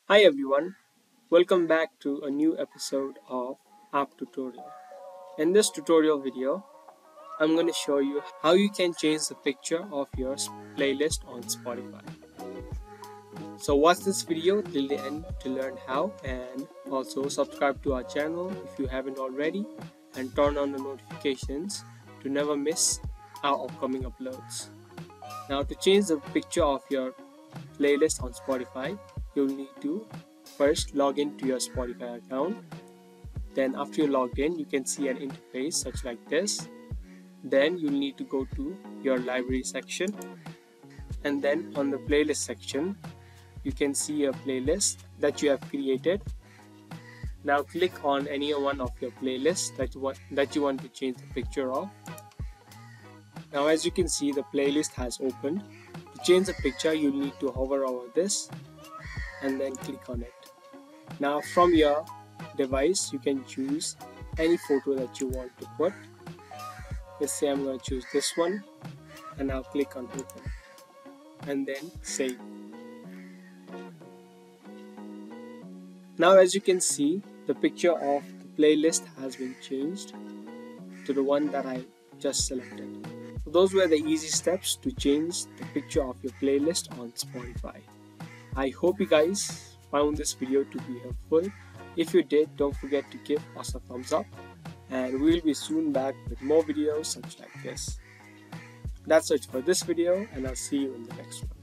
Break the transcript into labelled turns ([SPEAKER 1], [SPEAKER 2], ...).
[SPEAKER 1] Hi everyone, welcome back to a new episode of App Tutorial. In this tutorial video, I'm going to show you how you can change the picture of your playlist on Spotify. So watch this video till the end to learn how, and also subscribe to our channel if you haven't already, and turn on the notifications to never miss our upcoming uploads. Now, to change the picture of your playlist on Spotify, you'll need to first log into your Spotify account. Then after you're logged in, you can see an interface such like this. Then you'll need to go to your library section, and then on the playlist section you can see a playlist that you have created. Now click on any one of your playlists that you want to change the picture of. Now as you can see, the playlist has opened. To change the picture, you'll need to hover over this and then click on it. Now from your device, you can choose any photo that you want to put. Let's say I'm going to choose this one, and I'll click on open and then save. Now as you can see, the picture of the playlist has been changed to the one that I just selected. So those were the easy steps to change the picture of your playlist on Spotify. I hope you guys found this video to be helpful. If you did, don't forget to give us a thumbs up, and we'll be soon back with more videos such like this. That's it for this video, and I'll see you in the next one.